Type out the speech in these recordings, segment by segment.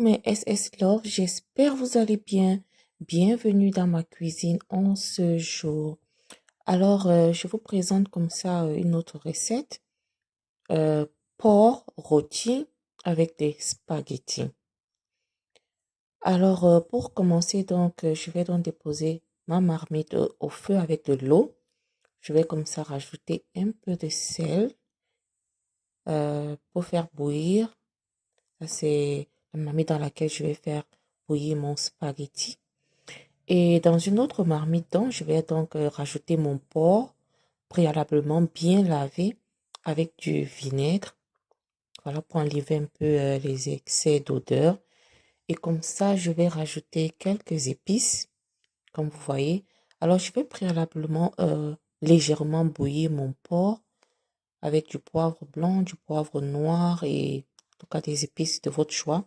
mes SS Love, j'espère vous allez bien. Bienvenue dans ma cuisine en ce jour. Alors, je vous présente comme ça une autre recette. Euh, Porc rôti avec des spaghettis. Alors, pour commencer, donc, je vais donc déposer ma marmite au feu avec de l'eau. Je vais comme ça rajouter un peu de sel pour faire bouillir. Ça, c'est la marmite dans laquelle je vais faire bouillir mon spaghetti. Et dans une autre marmite, donc, je vais donc rajouter mon porc préalablement bien lavé avec du vinaigre. Voilà, pour enlever un peu les excès d'odeur. Et comme ça, je vais rajouter quelques épices, comme vous voyez. Alors, je vais préalablement légèrement bouillir mon porc avec du poivre blanc, du poivre noir et en tout cas des épices de votre choix.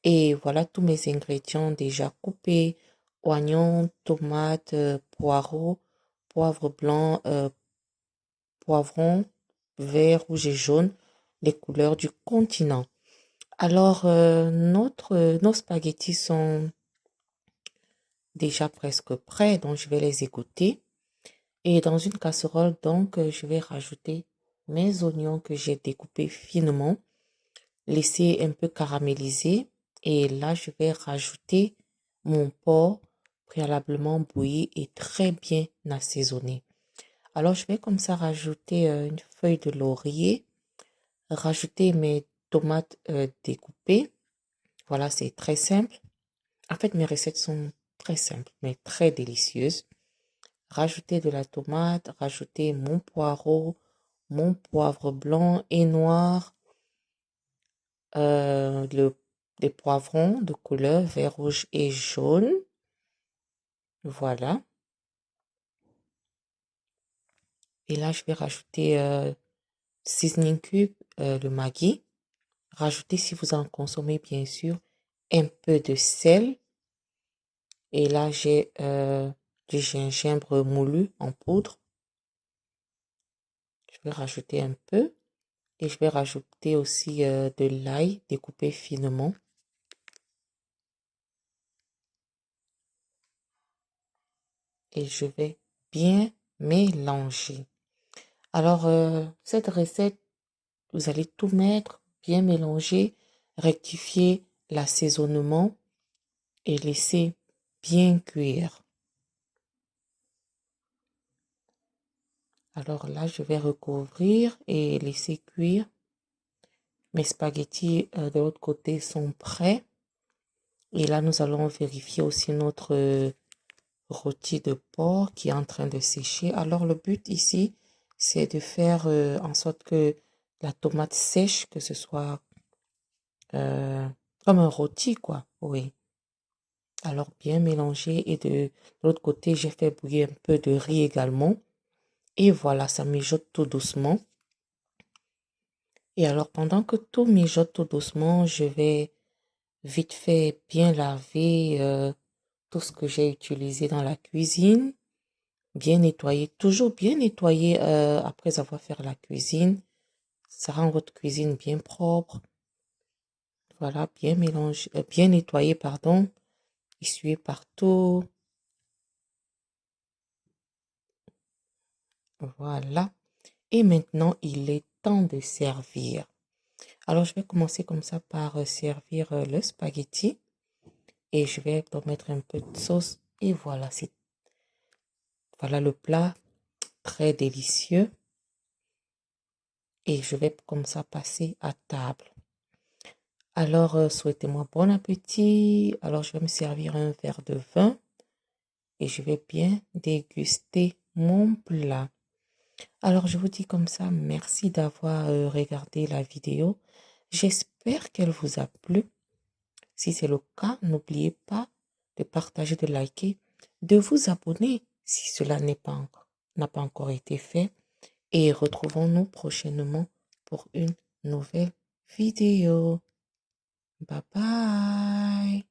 Et voilà tous mes ingrédients déjà coupés, oignons, tomates, poireaux, poivre blanc, poivron, vert, rouge et jaune, les couleurs du continent. Alors, nos spaghettis sont déjà presque prêts, donc je vais les égoutter. Et dans une casserole, donc, je vais rajouter mes oignons que j'ai découpés finement, laisser un peu caraméliser. Et là, je vais rajouter mon porc préalablement bouilli et très bien assaisonné. Alors, je vais comme ça rajouter une feuille de laurier, rajouter mes tomates découpées. Voilà, c'est très simple. En fait, mes recettes sont très simples, mais très délicieuses. Rajouter de la tomate, rajouter mon poireau, mon poivre blanc et noir, des poivrons de couleur vert, rouge et jaune. Voilà. Et là, je vais rajouter seasoning cube, le Maggi. Rajoutez, si vous en consommez, bien sûr, un peu de sel. Et là, j'ai du gingembre moulu en poudre. Je vais rajouter un peu. Et je vais rajouter aussi de l'ail découpé finement. Et je vais bien mélanger. Alors, cette recette, vous allez tout mettre, bien mélanger, rectifier l'assaisonnement et laisser bien cuire. Alors là, je vais recouvrir et laisser cuire. Mes spaghettis de l'autre côté sont prêts. Et là, nous allons vérifier aussi notre rôti de porc qui est en train de sécher. Alors, le but ici, c'est de faire en sorte que la tomate sèche, que ce soit comme un rôti, quoi. Oui. Alors, bien mélanger. Et de l'autre côté, j'ai fait bouillir un peu de riz également. Et voilà, ça mijote tout doucement. Et alors, pendant que tout mijote tout doucement, je vais vite fait bien laver tout ce que j'ai utilisé dans la cuisine. Bien nettoyer, toujours bien nettoyer après avoir fait la cuisine. Ça rend votre cuisine bien propre. Voilà, bien mélanger, bien nettoyer, pardon. Essuyer partout. Voilà. Et maintenant, il est temps de servir. Alors, je vais commencer comme ça par servir le spaghetti. Et je vais mettre un peu de sauce. Et voilà, voilà le plat. Très délicieux. Et je vais comme ça passer à table. Alors, souhaitez-moi bon appétit. Alors, je vais me servir un verre de vin et je vais bien déguster mon plat. Alors, je vous dis comme ça, merci d'avoir regardé la vidéo. J'espère qu'elle vous a plu. Si c'est le cas, n'oubliez pas de partager, de liker, de vous abonner si cela n'a pas encore été fait. Et retrouvons-nous prochainement pour une nouvelle vidéo. Bye bye.